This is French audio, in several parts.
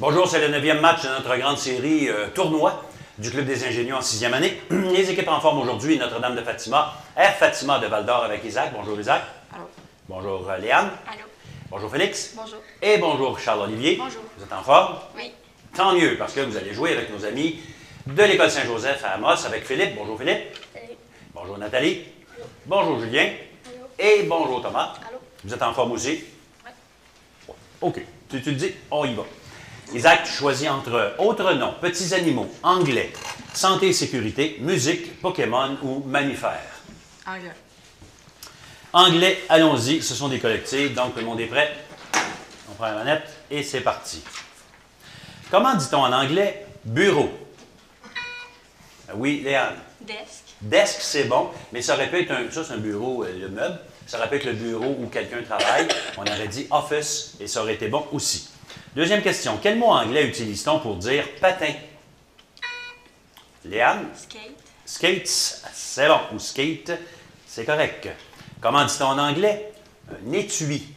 Bonjour, c'est le 9e match de notre grande série tournoi du Club des ingénieux en 6e année. Les équipes en forme aujourd'hui, Notre-Dame de Fatima, Air Fatima de Val-d'Or avec Isaac. Bonjour Isaac. Allô. Bonjour Léane. Allô. Bonjour Félix. Bonjour. Et bonjour Charles-Olivier. Bonjour. Vous êtes en forme? Oui. Tant mieux, parce que vous allez jouer avec nos amis de l'École Saint-Joseph à Amos avec Philippe. Bonjour Philippe. Salut. Bonjour Nathalie. Allô. Bonjour Julien. Allô. Et bonjour Thomas. Allô. Vous êtes en forme aussi? Oui. OK. Tu le dis, on y va. Isaac, tu choisis entre autres noms, petits animaux, anglais, santé et sécurité, musique, Pokémon ou mammifères. Anglais. Anglais, allons-y, ce sont des collectifs, donc le monde est prêt. On prend la manette et c'est parti. Comment dit-on en anglais bureau? Oui, Léane. Desk. Desk, c'est bon, mais ça aurait pu être ça c'est un bureau, le meuble. Ça aurait pu être le bureau où quelqu'un travaille. On aurait dit office et ça aurait été bon aussi. Deuxième question. Quel mot anglais utilise-t-on pour dire patin? Léane? Skate. Skates, c'est bon. Ou skate, c'est correct. Comment dit-on en anglais? Un étui.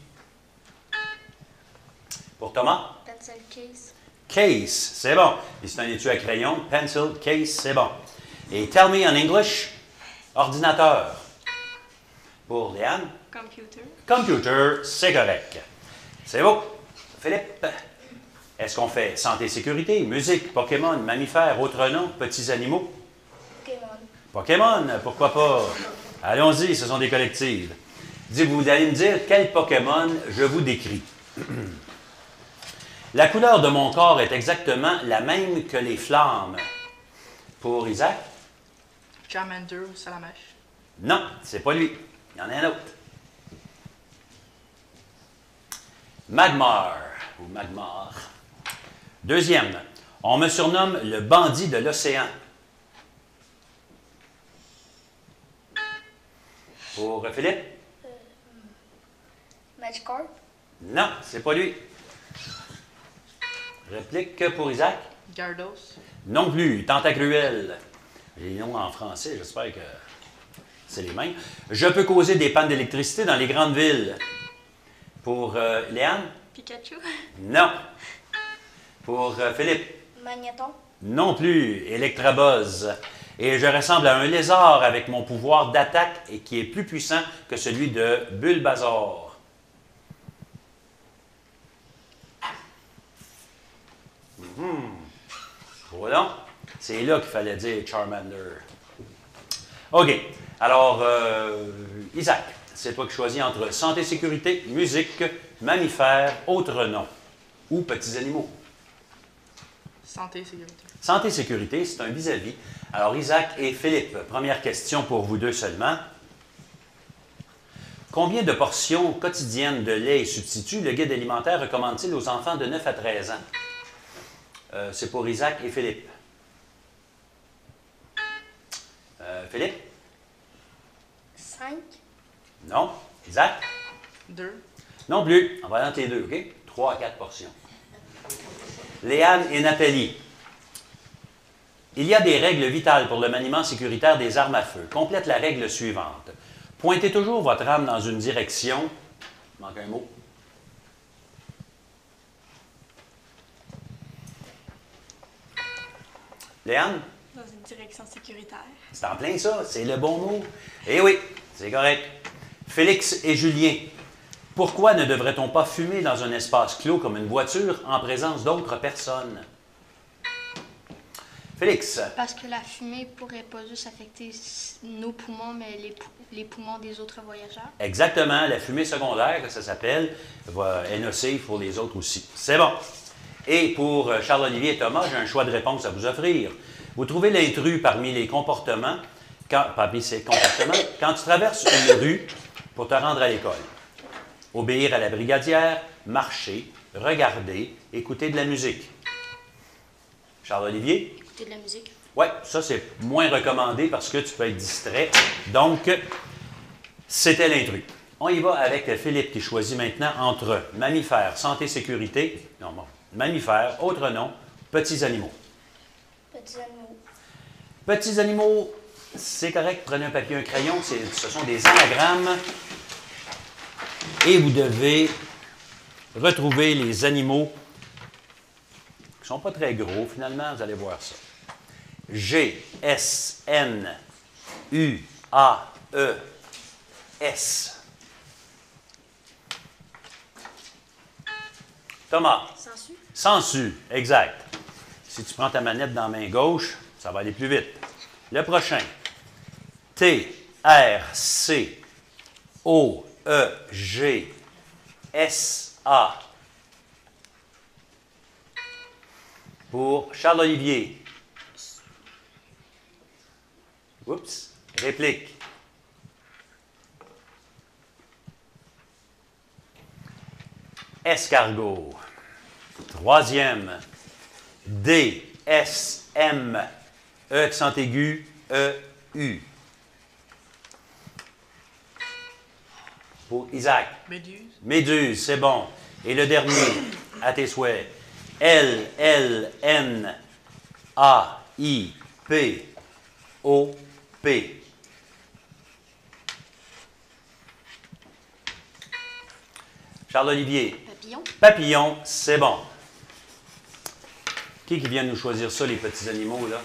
Pour Thomas? Pencil case. Case, c'est bon. Et c'est un étui à crayon. Pencil, case, c'est bon. Et tell me en English? Ordinateur. Pour Léane? Computer. Computer, c'est correct. C'est beau. Philippe, est-ce qu'on fait santé et sécurité, musique, Pokémon, mammifères, autres noms, petits animaux? Pokémon. Pokémon, pourquoi pas? Allons-y, ce sont des collectives. Vous allez me dire quel Pokémon je vous décris. La couleur de mon corps est exactement la même que les flammes. Pour Isaac? Charmander ou Salamèche. Non, c'est pas lui. Il y en a un autre. Magmar ou Magmar. Deuxième, on me surnomme le bandit de l'océan. Pour Philippe? Magikarp. Non, c'est pas lui. Réplique pour Isaac? Gyarados. Non plus. Tentacruel. J'ai les noms en français, j'espère que c'est les mêmes. Je peux causer des pannes d'électricité dans les grandes villes. Pour Léane? Pikachu. Non. Pour Philippe? Magnéton. Non plus. Electrabuzz. Et je ressemble à un lézard avec mon pouvoir d'attaque et qui est plus puissant que celui de Bulbasaur. Voilà. C'est là qu'il fallait dire Charmander. OK. Alors, Isaac, c'est toi qui choisis entre santé, sécurité, musique, mammifères, autres noms ou petits animaux. Santé et sécurité. Santé, sécurité, c'est un vis-à-vis. Alors, Isaac et Philippe, première question pour vous deux seulement. Combien de portions quotidiennes de lait et substituts le guide alimentaire recommande-t-il aux enfants de 9 à 13 ans? C'est pour Isaac et Philippe. Philippe? 5. Non. Isaac? 2. Non plus. On va entre les deux, OK? 3 à 4 portions. Léane et Nathalie. Il y a des règles vitales pour le maniement sécuritaire des armes à feu. Complète la règle suivante. Pointez toujours votre arme dans une direction. Il manque un mot. Léane? Dans une direction sécuritaire. C'est en plein ça, c'est le bon mot. Eh oui, c'est correct. Félix et Julien, pourquoi ne devrait-on pas fumer dans un espace clos comme une voiture en présence d'autres personnes? Félix. Parce que la fumée pourrait pas juste affecter nos poumons, mais les poumons des autres voyageurs. Exactement, la fumée secondaire, que ça s'appelle, est nocive pour les autres aussi. C'est bon. Et pour Charles-Olivier et Thomas, j'ai un choix de réponse à vous offrir. Vous trouvez l'intrus parmi les comportements, parmi ces comportements, quand tu traverses une rue pour te rendre à l'école. Obéir à la brigadière, marcher, regarder, écouter de la musique. Charles-Olivier? Écouter de la musique. Oui, ça c'est moins recommandé parce que tu peux être distrait. Donc, c'était l'intrus. On y va avec Philippe qui choisit maintenant entre mammifères, santé, sécurité, non, bon, mammifères, autres noms, petits animaux. Petits animaux. Petits animaux, c'est correct, prenez un papier, un crayon, ce sont des anagrammes. Et vous devez retrouver les animaux ne sont pas très gros, finalement, vous allez voir ça. G, S, N, U, A, E, S. Thomas. Sensu. Sensu, exact. Si tu prends ta manette dans la main gauche, ça va aller plus vite. Le prochain. T, R, C, O, E, G, S, A. Pour Charles-Olivier. Oups, réplique. Escargot. Troisième. D, S, M, E accent aigu, E, U. Pour Isaac. Méduse. Méduse, c'est bon. Et le dernier, à tes souhaits. L, L, N, A, I, P, O, P. Charles-Olivier. Papillon. Papillon, c'est bon. Qui vient nous choisir ça, les petits animaux, là?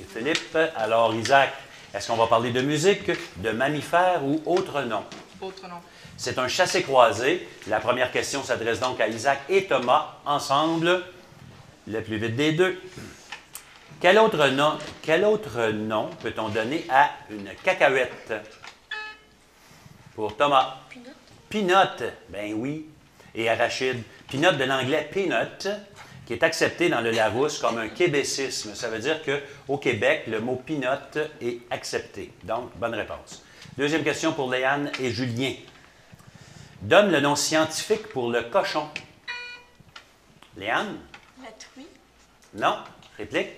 Et Philippe. Alors, Isaac, est-ce qu'on va parler de musique, de mammifères ou autre nom? Autre nom. C'est un chassé-croisé. La première question s'adresse donc à Isaac et Thomas, ensemble, le plus vite des deux. Quel autre nom peut-on donner à une cacahuète? Pour Thomas. Peanut. Peanut, ben oui. Et arachide. Peanut de l'anglais peanut, qui est accepté dans le Larousse comme un québécisme. Ça veut dire qu'au Québec, le mot peanut est accepté. Donc, bonne réponse. Deuxième question pour Léane et Julien. Donne le nom scientifique pour le cochon. Léane? La truie. Non? Réplique?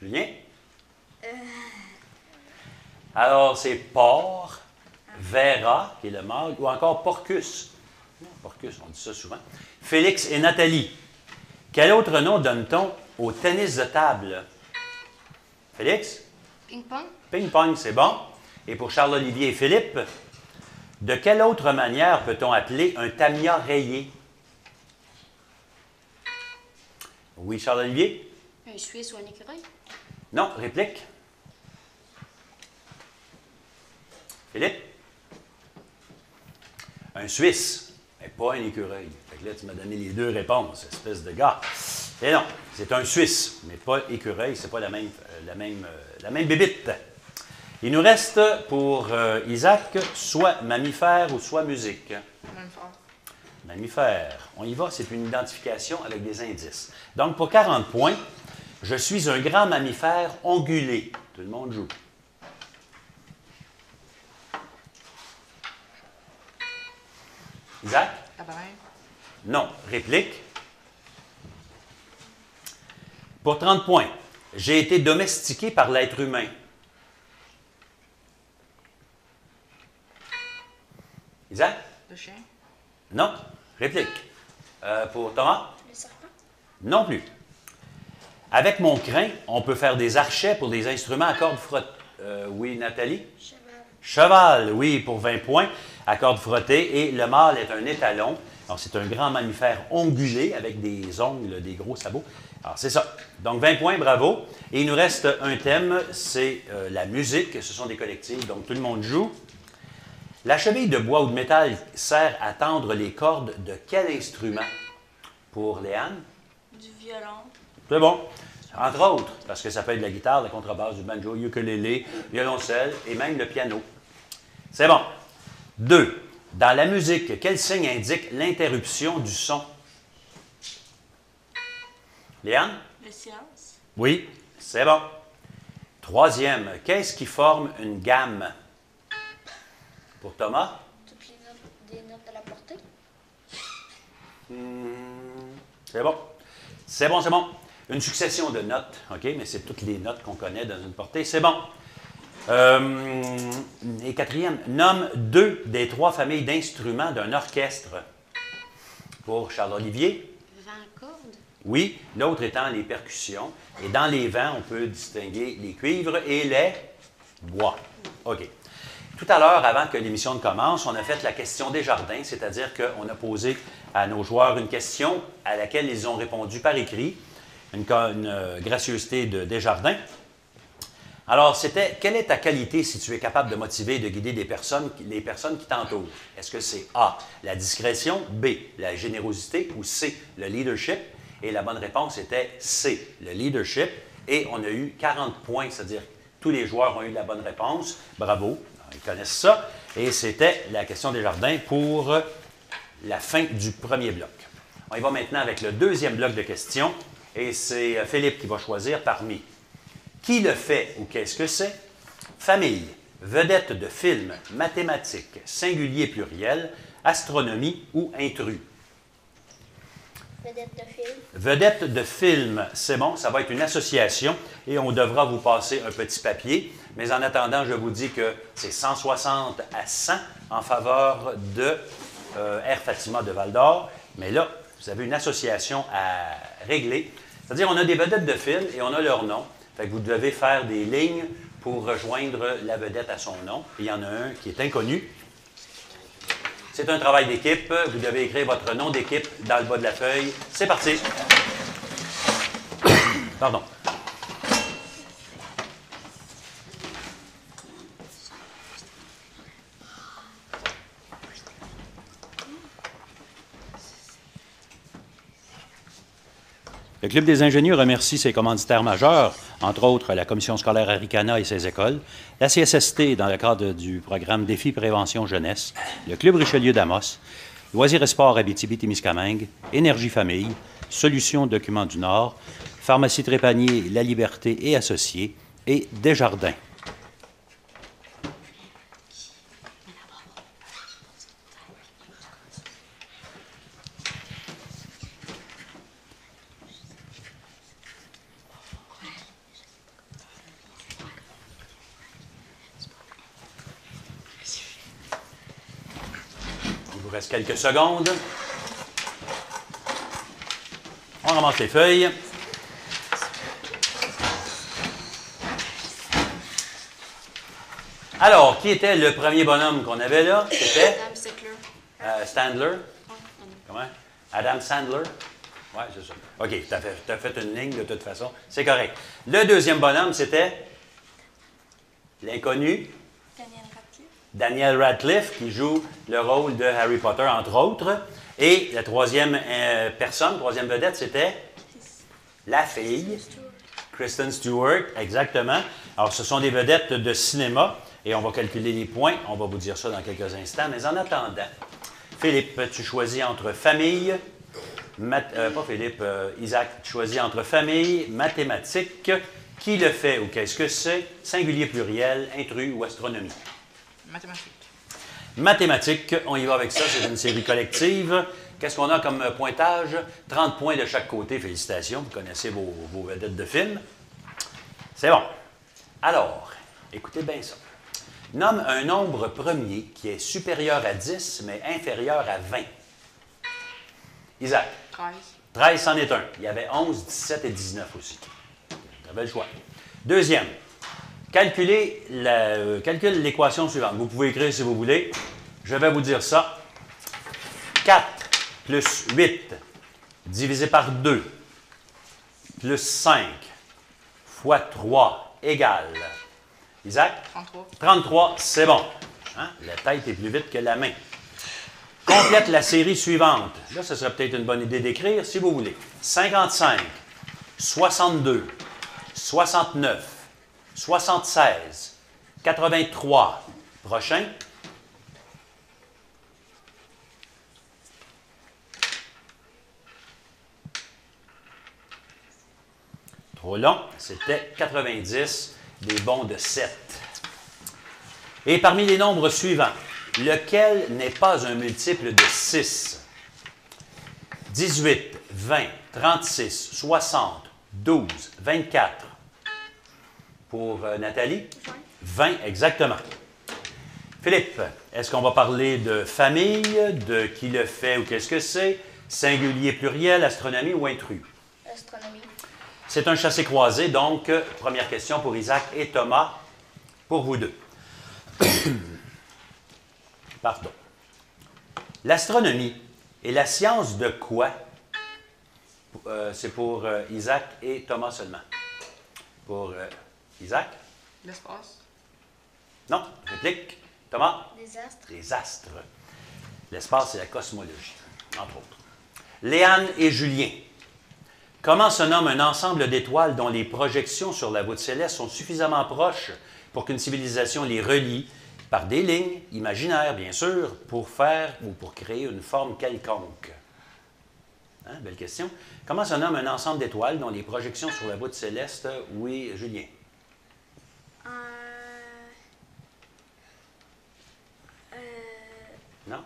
Julien? Alors, c'est porc, vera, qui est le mâle, ou encore porcus. Porcus, on dit ça souvent. Félix et Nathalie. Quel autre nom donne-t-on au tennis de table? Félix? Ping-pong. Ping-pong, c'est bon. Et pour Charles-Olivier et Philippe, de quelle autre manière peut-on appeler un tamia rayé? Oui, Charles-Olivier? Un Suisse ou un écureuil. Non, réplique. Philippe? Un Suisse, mais pas un écureuil. Fait que là, tu m'as donné les deux réponses, espèce de gars. Et non, c'est un Suisse, mais pas écureuil, c'est pas la même bébite. Il nous reste pour Isaac soit mammifère ou soit musique. Mammifère. Mammifère. On y va, c'est une identification avec des indices. Donc, pour 40 points, je suis un grand mammifère ongulé. Tout le monde joue. Isaac? La baleine. Non. Réplique. Pour 30 points, j'ai été domestiqué par l'être humain. Isaac? Le chien. Non. Réplique. Pour Thomas? Le serpent. Non plus. Avec mon crin, on peut faire des archets pour des instruments à cordes frottées. Oui, Nathalie? Cheval. Cheval, oui, pour 20 points, à cordes frottées. Et le mâle est un étalon. Alors, c'est un grand mammifère ongulé avec des ongles, des gros sabots. Alors, c'est ça. Donc, 20 points, bravo. Et il nous reste un thème, c'est la musique. Ce sont des collectifs, donc tout le monde joue. La cheville de bois ou de métal sert à tendre les cordes de quel instrument? Pour Léane? Du violon. C'est bon. Entre autres, parce que ça peut être de la guitare, la contrebasse, du banjo, ukulélé, violoncelle et même le piano. C'est bon. 2. Dans la musique, quel signe indique l'interruption du son? Léane? Le silence. Oui, c'est bon. 3e, qu'est-ce qui forme une gamme? Pour Thomas? Toutes les notes, des notes à la portée. C'est bon. C'est bon, c'est bon. Une succession de notes, OK, mais c'est toutes les notes qu'on connaît dans une portée. C'est bon. Et 4e, nomme 2 des 3 familles d'instruments d'un orchestre. Pour Charles-Olivier? 20 cordes. Oui, l'autre étant les percussions. Et dans les vents, on peut distinguer les cuivres et les bois. OK. Tout à l'heure, avant que l'émission ne commence, on a fait la question des jardins, c'est-à-dire qu'on a posé à nos joueurs une question à laquelle ils ont répondu par écrit, une gracieuseté de Desjardins. Alors, c'était quelle est ta qualité si tu es capable de motiver et de guider les personnes qui t'entourent? Est-ce que c'est A, la discrétion, B, la générosité ou C, le leadership? Et la bonne réponse était C, le leadership. Et on a eu 40 points, c'est-à-dire tous les joueurs ont eu la bonne réponse. Bravo, ils connaissent ça. Et c'était la question des jardins pour la fin du premier bloc. On y va maintenant avec le deuxième bloc de questions. Et c'est Philippe qui va choisir parmi qui le fait ou qu'est-ce que c'est? Famille, vedette de film, mathématiques, singulier pluriel, astronomie ou intrus? Vedette de film. Vedette de film, c'est bon, ça va être une association et on devra vous passer un petit papier. Mais en attendant, je vous dis que c'est 160 à 100 en faveur de Air Fatima de Val-d'Or. Mais là, vous avez une association à régler. C'est-à-dire, on a des vedettes de film et on a leur nom. Fait que vous devez faire des lignes pour rejoindre la vedette à son nom. Il y en a un qui est inconnu. C'est un travail d'équipe. Vous devez écrire votre nom d'équipe dans le bas de la feuille. C'est parti. Pardon. Le Club des ingénieurs remercie ses commanditaires majeurs, entre autres la Commission scolaire Aricana et ses écoles, la CSST dans le cadre du programme Défi Prévention Jeunesse, le Club Richelieu d'Amos, Loisirs et Sports Abitibi-Témiscamingue, Énergie Famille, Solutions Documents du Nord, Pharmacie Trépanier, La Liberté et Associés et Desjardins. Il vous reste quelques secondes. On ramasse les feuilles. Alors, qui était le premier bonhomme qu'on avait là? C'était Adam Stickler. Sandler. Comment? Adam Sandler. Oui, c'est ça. OK, tu as fait une ligne de toute façon. C'est correct. Le deuxième bonhomme, c'était l'inconnu. Daniel Radcliffe. Daniel Radcliffe, qui joue le rôle de Harry Potter, entre autres. Et la troisième personne, troisième vedette, c'était la fille, Kristen Stewart, exactement. Alors, ce sont des vedettes de cinéma et on va calculer les points. On va vous dire ça dans quelques instants. Mais en attendant, Philippe, tu choisis entre famille, pas Philippe, Isaac, tu choisis entre famille, mathématiques, qui le fait ou qu'est-ce que c'est, singulier pluriel, intrus ou astronomie. Mathématiques. Mathématiques, on y va avec ça, c'est une série collective. Qu'est-ce qu'on a comme pointage? 30 points de chaque côté, félicitations, vous connaissez vos vedettes de film. C'est bon. Alors, écoutez bien ça. Nomme un nombre premier qui est supérieur à 10, mais inférieur à 20. Isaac. 13. 13, c'en est un. Il y avait 11, 17 et 19 aussi. Vous avez le choix. Deuxième. Calcule l'équation suivante. Vous pouvez écrire si vous voulez. Je vais vous dire ça. 4 plus 8 divisé par 2 plus 5 fois 3 égale. Isaac? 33. 33, c'est bon. Hein? La tête est plus vite que la main. Complète la série suivante. Là, ce serait peut-être une bonne idée d'écrire si vous voulez. 55, 62, 69, 76, 83. Prochain. Trop long. C'était 90, des bons de 7. Et parmi les nombres suivants, lequel n'est pas un multiple de 6? 18, 20, 36, 60, 12, 24. Pour Nathalie? 20, exactement. Philippe, est-ce qu'on va parler de famille, de qui le fait ou qu'est-ce que c'est, singulier, pluriel, astronomie ou intrus? Astronomie. C'est un chassé-croisé, donc première question pour Isaac et Thomas, pour vous deux. Pardon. L'astronomie est la science de quoi? C'est pour Isaac et Thomas seulement. Pour Isaac? L'espace. Non. Réplique. Thomas? Des astres. Les astres. L'espace et la cosmologie, entre autres. Léane et Julien. Comment se nomme un ensemble d'étoiles dont les projections sur la voûte céleste sont suffisamment proches pour qu'une civilisation les relie par des lignes imaginaires, bien sûr, pour faire ou pour créer une forme quelconque? Hein, belle question. Comment se nomme un ensemble d'étoiles dont les projections sur la voûte céleste? Oui, Julien. Non?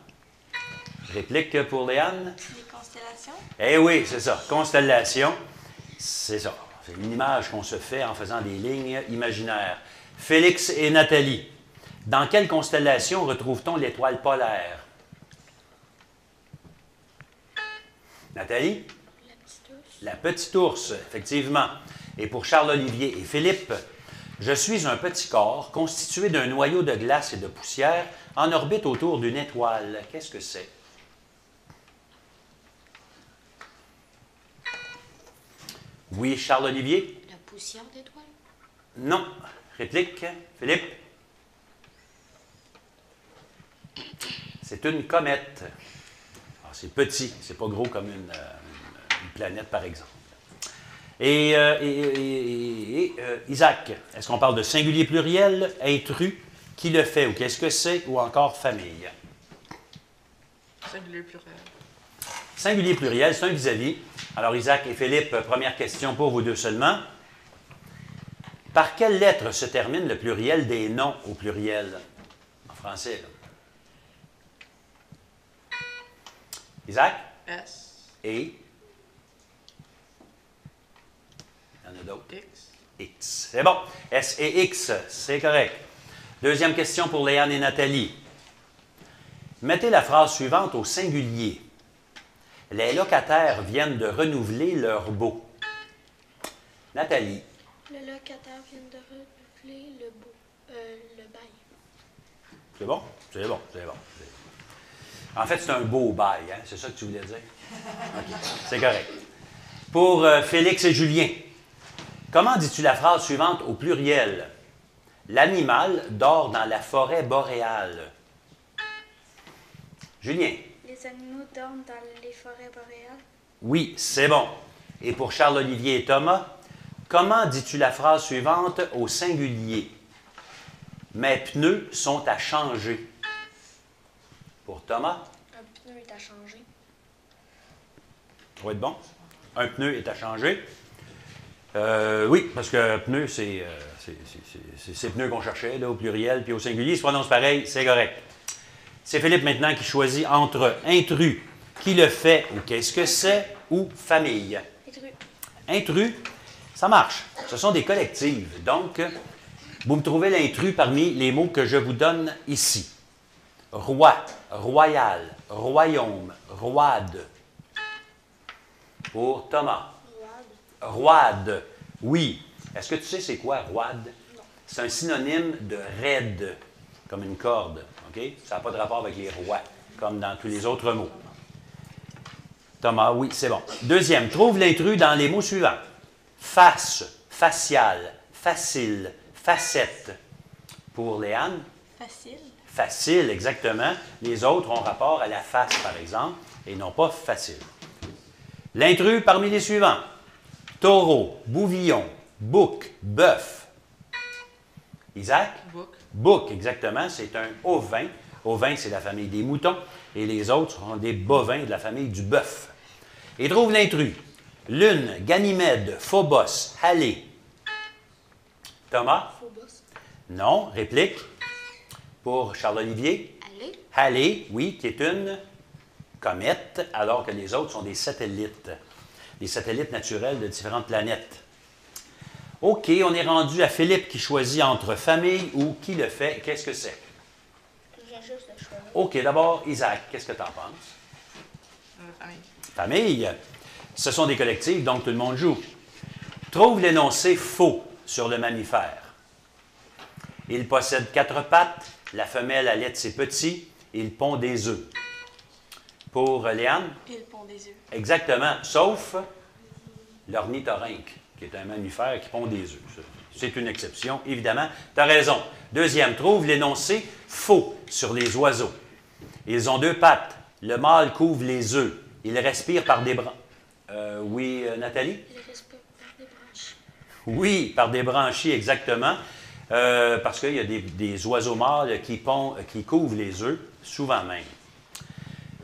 Réplique pour Léane? Les constellations. Eh oui, c'est ça. Constellation, c'est ça. C'est une image qu'on se fait en faisant des lignes imaginaires. Félix et Nathalie. Dans quelle constellation retrouve-t-on l'étoile polaire? Nathalie? La petite ours. La petite ours, effectivement. Et pour Charles-Olivier et Philippe, je suis un petit corps constitué d'un noyau de glace et de poussière en orbite autour d'une étoile. Qu'est-ce que c'est? Oui, Charles-Olivier? La poussière d'étoile. Non. Réplique, Philippe? C'est une comète. Alors, c'est petit, c'est pas gros comme une planète, par exemple. Et Isaac, est-ce qu'on parle de singulier pluriel, intrus, qui le fait ou qu'est-ce que c'est, ou encore famille? Singulier pluriel. Singulier pluriel, c'est un vis-à-vis. Alors, Isaac et Philippe, première question pour vous deux seulement. Par quelle lettre se termine le pluriel des noms au pluriel? En français, là. Isaac? S. Et? Il y en a d'autres. X. X. C'est bon. S et X, c'est correct. Deuxième question pour Léane et Nathalie. Mettez la phrase suivante au singulier. Les locataires viennent de renouveler leur baux. Nathalie. Le locataire vient de renouveler le bail. C'est bon? C'est bon, c'est bon. En fait, c'est un beau bail, hein? C'est ça que tu voulais dire? OK, c'est correct. Pour Félix et Julien, comment dis-tu la phrase suivante au pluriel? L'animal dort dans la forêt boréale. Julien? Les animaux dorment dans les forêts boréales. Oui, c'est bon. Et pour Charles-Olivier et Thomas, comment dis-tu la phrase suivante au singulier? Mes pneus sont à changer. Pour Thomas? Un pneu est à changer. Ça va être bon? Un pneu est à changer. Oui, parce que pneu, c'est ces pneus qu'on cherchait, là, au pluriel, puis au singulier, ils se prononcent pareil, c'est correct. C'est Philippe maintenant qui choisit entre intrus, qui le fait ou qu'est-ce que c'est, ou famille. Intrus. Intrus, ça marche. Ce sont des collectives. Donc, vous me trouvez l'intrus parmi les mots que je vous donne ici. Roi, royal, royaume, roide. Pour Thomas. Roide. Oui. Est-ce que tu sais c'est quoi, roide? Non. C'est un synonyme de raide, comme une corde. OK? Ça n'a pas de rapport avec les rois, comme dans tous les autres mots. Thomas, oui, c'est bon. Deuxième, trouve l'intrus dans les mots suivants. Face, facial, facile, facette. Pour Léane? Facile. Facile, exactement. Les autres ont rapport à la face, par exemple, et non pas facile. L'intrus parmi les suivants. Taureau, bouvillon, bouc, bœuf. Isaac? Book. Bouc, exactement. C'est un ovin. Ovin, c'est la famille des moutons. Et les autres sont des bovins de la famille du bœuf. Et trouve l'intrus. Lune, Ganymède, Phobos, Hallée. Thomas? Phobos. Non. Réplique. Pour Charles-Olivier? Allez. Hallée, oui, qui est une comète, alors que les autres sont des satellites. Des satellites naturels de différentes planètes. OK, on est rendu à Philippe qui choisit entre famille ou qui le fait. Qu'est-ce que c'est? Je viens juste de choisir. OK, d'abord, Isaac, qu'est-ce que tu en penses? Famille. Famille. Ce sont des collectifs, donc tout le monde joue. Trouve l'énoncé faux sur le mammifère. Il possède 4 pattes, la femelle allait ses petits, il pond des œufs. Pour Léane? Il pond des œufs. Exactement, sauf l'ornithorynque, qui est un mammifère qui pond des œufs. C'est une exception, évidemment. Tu as raison. Deuxième, trouve l'énoncé faux sur les oiseaux. Ils ont 2 pattes. Le mâle couvre les œufs. Il respire par des branches. Oui, Nathalie? Il respire par des branches. Oui, par des branchies, exactement. Parce qu'il y a des oiseaux mâles qui couvrent les œufs, souvent même.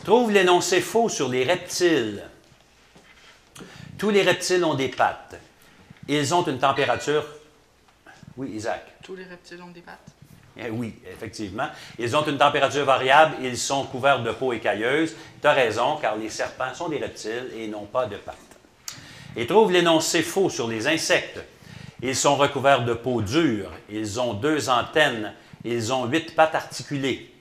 Trouve l'énoncé faux sur les reptiles. Tous les reptiles ont des pattes. Ils ont une température... Oui, Isaac. Tous les reptiles ont des pattes. Oui, effectivement. Ils ont une température variable. Ils sont couverts de peau écailleuse. Tu as raison, car les serpents sont des reptiles et n'ont pas de pattes. Et trouve l'énoncé faux sur les insectes. Ils sont recouverts de peau dure. Ils ont 2 antennes. Ils ont 8 pattes articulées.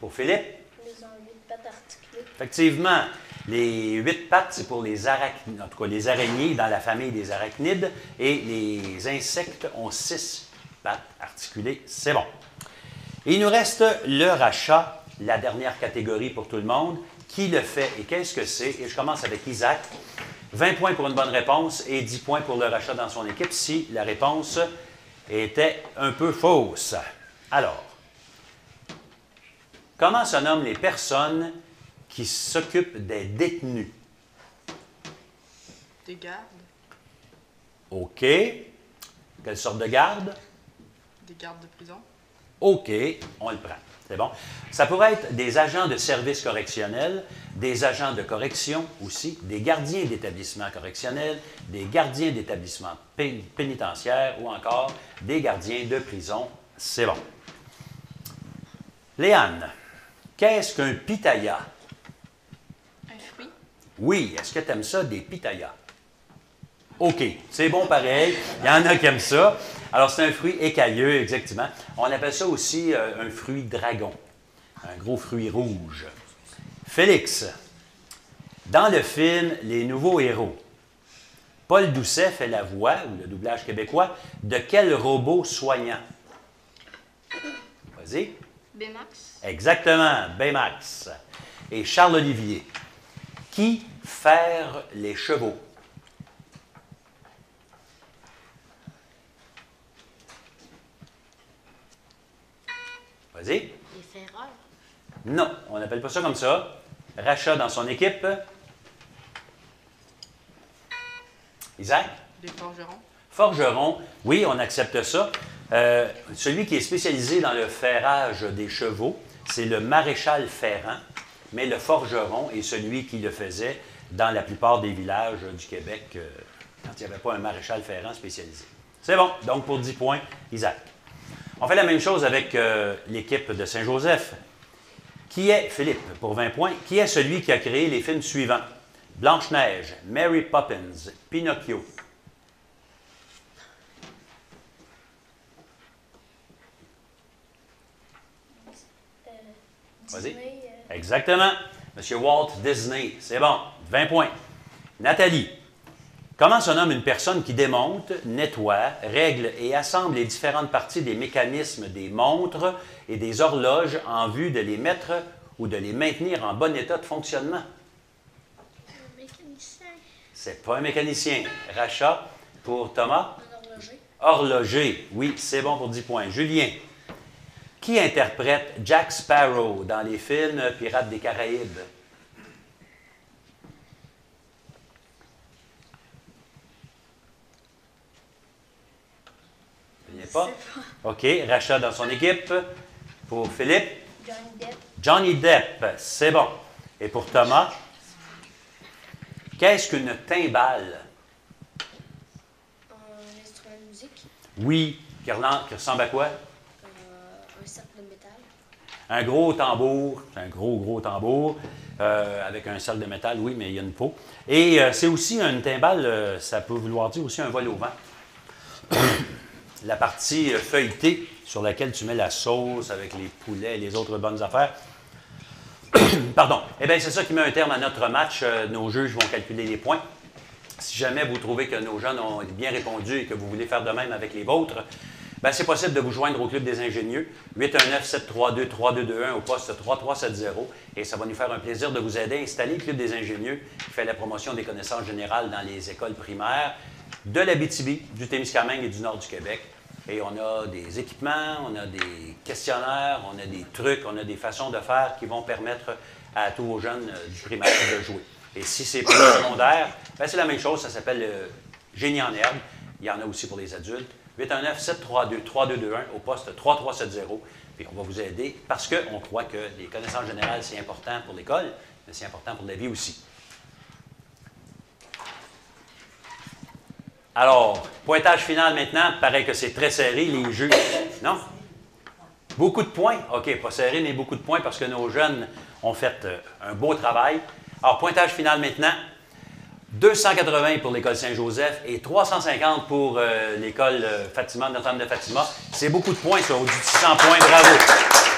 Pour Philippe? Ils ont 8 pattes articulées. Effectivement, les 8 pattes, c'est pour les arachnides, en tout cas les araignées dans la famille des arachnides, et les insectes ont 6 pattes articulées. C'est bon. Et il nous reste le rachat, la dernière catégorie pour tout le monde. Qui le fait et qu'est-ce que c'est? Et je commence avec Isaac. 20 points pour une bonne réponse et 10 points pour le rachat dans son équipe si la réponse était un peu fausse. Alors, comment se nomment les personnes qui s'occupent des détenus? Des gardes. OK. Quelle sorte de garde? Des gardes de prison. OK, on le prend. C'est bon. Ça pourrait être des agents de service correctionnel, des agents de correction aussi, des gardiens d'établissement correctionnel, des gardiens d'établissement pénitentiaire ou encore des gardiens de prison. C'est bon. Léane, qu'est-ce qu'un pitaya? Un fruit. Oui, est-ce que tu aimes ça, des pitayas? OK, c'est bon pareil. Il y en a qui aiment ça. Alors, c'est un fruit écailleux, exactement. On appelle ça aussi un fruit dragon, un gros fruit rouge. Félix, dans le film Les Nouveaux Héros, Paul Doucet fait la voix, ou le doublage québécois, de quel robot soignant? Vas-y. Baymax. Exactement, Baymax. Et Charles Olivier, qui ferre les chevaux? Vas-y. Les ferreurs. Non, on n'appelle pas ça comme ça. Rachat dans son équipe. Isaac? Des forgerons. Forgeron, oui, on accepte ça. Celui qui est spécialisé dans le ferrage des chevaux, c'est le maréchal ferrant, mais le forgeron est celui qui le faisait dans la plupart des villages du Québec quand il n'y avait pas un maréchal ferrant spécialisé. C'est bon, donc pour 10 points, Isaac. On fait la même chose avec l'équipe de Saint-Joseph. Qui est, Philippe, pour 20 points, qui est celui qui a créé les films suivants? Blanche-Neige, Mary Poppins, Pinocchio. Vas-y. Exactement. Monsieur Walt Disney. C'est bon. 20 points. Nathalie. Comment se nomme une personne qui démonte, nettoie, règle et assemble les différentes parties des mécanismes des montres et des horloges en vue de les mettre ou de les maintenir en bon état de fonctionnement? Un mécanicien. C'est pas un mécanicien. Rachat pour Thomas? Un horloger. Horloger. Oui, c'est bon pour 10 points. Julien. Qui interprète Jack Sparrow dans les films Pirates des Caraïbes? Il n'y a pas? OK. Rachat dans son équipe. Pour Philippe? Johnny Depp. Johnny Depp. C'est bon. Et pour Thomas? Qu'est-ce qu'une timbale? Un instrument de musique. Oui. Qui ressemble à quoi? Un cercle de métal. Un gros tambour, c'est un gros tambour, avec un cercle de métal, oui, mais il y a une peau. Et c'est aussi une timbale, ça peut vouloir dire aussi un vol au vent. La partie feuilletée sur laquelle tu mets la sauce avec les poulets et les autres bonnes affaires. Pardon. Eh bien, c'est ça qui met un terme à notre match. Nos juges vont calculer les points. Si jamais vous trouvez que nos jeunes ont bien répondu et que vous voulez faire de même avec les vôtres, Bien, c'est possible de vous joindre au Club des ingénieux, 819-732-3221 au poste 3370. Et ça va nous faire un plaisir de vous aider à installer le Club des ingénieux qui fait la promotion des connaissances générales dans les écoles primaires de l'Abitibi, du Témiscamingue et du nord du Québec. Et on a des équipements, on a des questionnaires, on a des trucs, on a des façons de faire qui vont permettre à tous vos jeunes du primaire de jouer. Et si c'est pour le secondaire, bien, c'est la même chose, ça s'appelle le Génie en herbe. Il y en a aussi pour les adultes. 819-732-3221 au poste 3370. Puis on va vous aider parce qu'on croit que les connaissances générales, c'est important pour l'école, mais c'est important pour la vie aussi. Alors, pointage final maintenant. Pareil que c'est très serré, les jeux. Non? Beaucoup de points. OK, pas serré, mais beaucoup de points parce que nos jeunes ont fait un beau travail. Alors, pointage final maintenant. 280 pour l'école Saint-Joseph et 350 pour l'école Fatima, Notre-Dame de Fatima. C'est beaucoup de points, ça, au-dessus de 600 points. Bravo!